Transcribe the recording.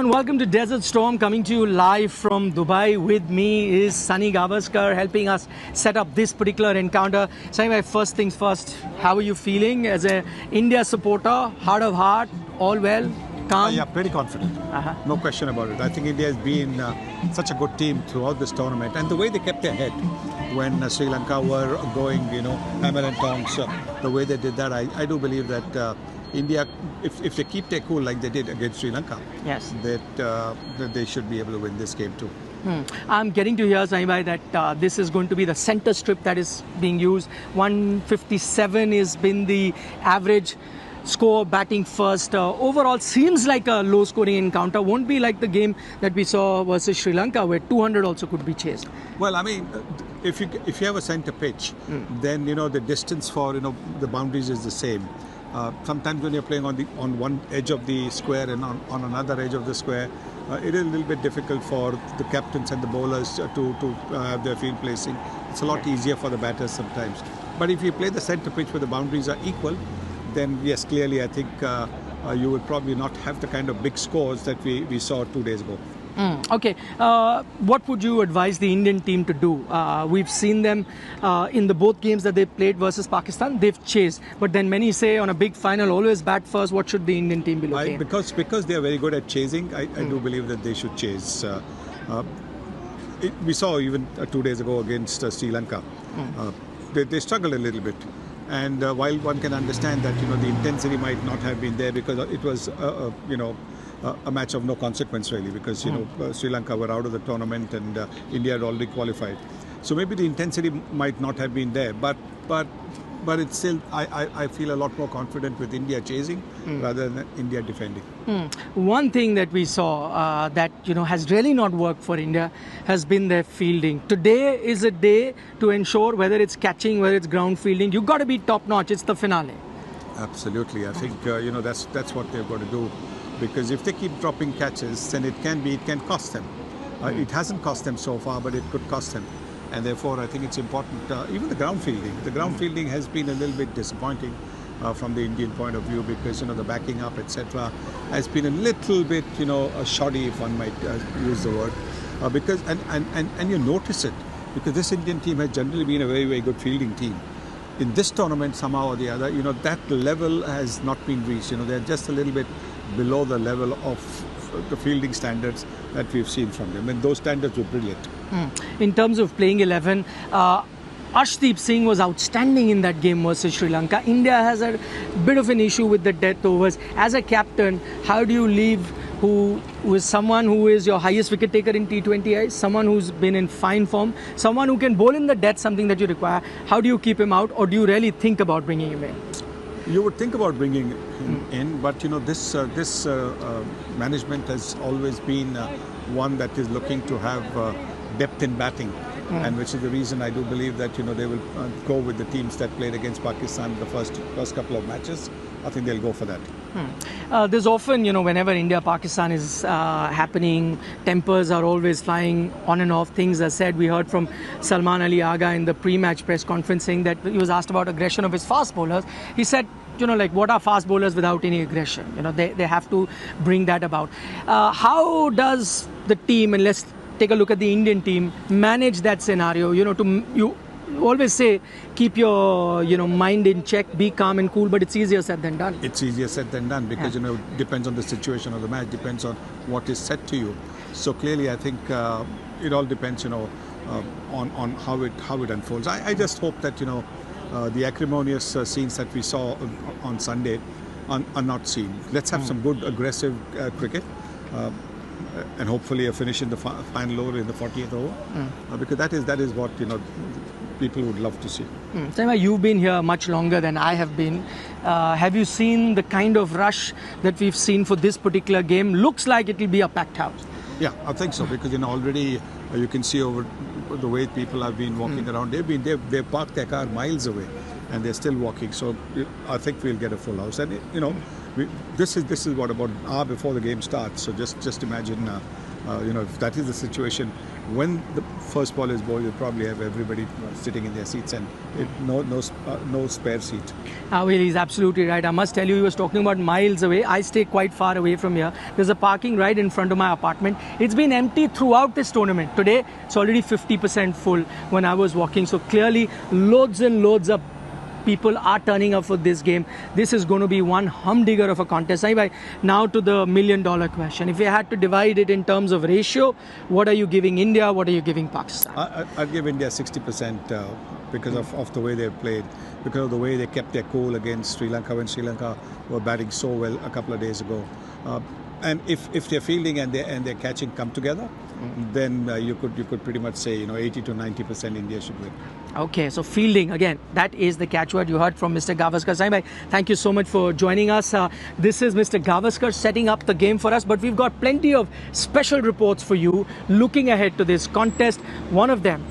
everyone, welcome to Desert Storm, coming to you live from Dubai. With me is Sunny Gavaskar, helping us set up this particular encounter. Sunny, first things first, how are you feeling as a India supporter? Heart of heart, all well, calm? Yeah, pretty confident. No question about it. I think India has been such a good team throughout this tournament, and the way they kept their head when Sri Lanka were going, hammer and tongs, the way they did that, I do believe that India, if they keep their cool like they did against Sri Lanka, yes, that they should be able to win this game too. I'm getting to hear, Saibhai, that this is going to be the center strip that is being used. 157 has been the average score batting first. Overall, seems like a low-scoring encounter. Won't be like the game that we saw versus Sri Lanka, where 200 also could be chased. Well, I mean, if you have a center pitch, then the distance for the boundaries is the same. Sometimes when you're playing on one edge of the square and on another edge of the square, it is a little bit difficult for the captains and the bowlers to have their field placing. It's a lot easier for the batters sometimes. But if you play the center pitch where the boundaries are equal, then yes, clearly I think you will probably not have the kind of big scores that we saw 2 days ago. Okay, what would you advise the Indian team to do? We've seen them in the both games that they played versus Pakistan, they've chased. But then many say on a big final, always bat first. What should the Indian team be looking at? Because they are very good at chasing, I do believe that they should chase. We saw even 2 days ago against Sri Lanka, they struggled a little bit. And while one can understand that the intensity might not have been there because it was a match of no consequence really, because Sri Lanka were out of the tournament and India had already qualified. So maybe the intensity might not have been there, but it's still I feel a lot more confident with India chasing rather than India defending. One thing that we saw that has really not worked for India has been their fielding. Today is a day to ensure whether it's catching, whether it's ground fielding, you've got to be top notch. It's the finale. Absolutely, I think that's what they've got to do. Because if they keep dropping catches, then it can cost them. It hasn't cost them so far, but it could cost them. And therefore, I think it's important. Even the ground fielding. The ground fielding has been a little bit disappointing from the Indian point of view, because the backing up, etc., has been a little bit shoddy, if one might use the word. Because and you notice it, because this Indian team has generally been a very, very good fielding team. In this tournament, somehow or the other, that level has not been reached. They're just a little bit below the level of the fielding standards that we've seen from them. And those standards were brilliant. In terms of playing 11, Arshdeep Singh was outstanding in that game versus Sri Lanka. India has a bit of an issue with the death overs. As a captain, how do you leave who is someone who is your highest wicket taker in T20I, someone who's been in fine form, someone who can bowl in the death, something that you require? How do you keep him out, or do you really think about bringing him in? You would think about bringing him in, but this management has always been one that is looking to have depth in batting, and which is the reason I do believe that they will go with the teams that played against Pakistan the first couple of matches. I think they'll go for that. There's often, whenever India-Pakistan is happening, tempers are always flying on and off. Things are said. We heard from Salman Ali Agha in the pre-match press conference saying that he was asked about aggression of his fast bowlers. He said, what are fast bowlers without any aggression? They have to bring that about. How does the team, and let's take a look at the Indian team, manage that scenario? You always say, keep your mind in check, be calm and cool, but it's easier said than done. It's easier said than done because it depends on the situation of the match, depends on what is said to you. So clearly, I think it all depends, on how it unfolds. I just hope that the acrimonious scenes that we saw on Sunday are not seen. Let's have some good aggressive cricket. And hopefully a finish in the final over in the 40th over, because that is what people would love to see. Saima, you've been here much longer than I have been. Have you seen the kind of rush that we've seen for this particular game? Looks like it will be a packed house. Yeah, I think so, because already you can see over the way people have been walking around. They've parked their car miles away, and they're still walking. So I think we'll get a full house. And this is what, about an hour before the game starts. So just imagine, if that is the situation, when the first ball is bowled, you'll probably have everybody sitting in their seats and no spare seat. Well, he's absolutely right. I must tell you, he was talking about miles away. I stay quite far away from here. There's a parking right in front of my apartment. It's been empty throughout this tournament. Today, it's already 50% full when I was walking. So clearly, loads and loads of people are turning up for this game. This is going to be one humdinger of a contest. Now to the $1 million question. If you had to divide it in terms of ratio, what are you giving India? What are you giving Pakistan? I'd give India 60% because of the way they played, because of the way they kept their cool against Sri Lanka when Sri Lanka were batting so well a couple of days ago. And if their fielding and their catching come together, then you could pretty much say 80 to 90% India should win. Okay, so fielding again, that is the catchword you heard from Mr. Gavaskar. Saim, thank you so much for joining us. This is Mr. Gavaskar setting up the game for us, but we've got plenty of special reports for you looking ahead to this contest. One of them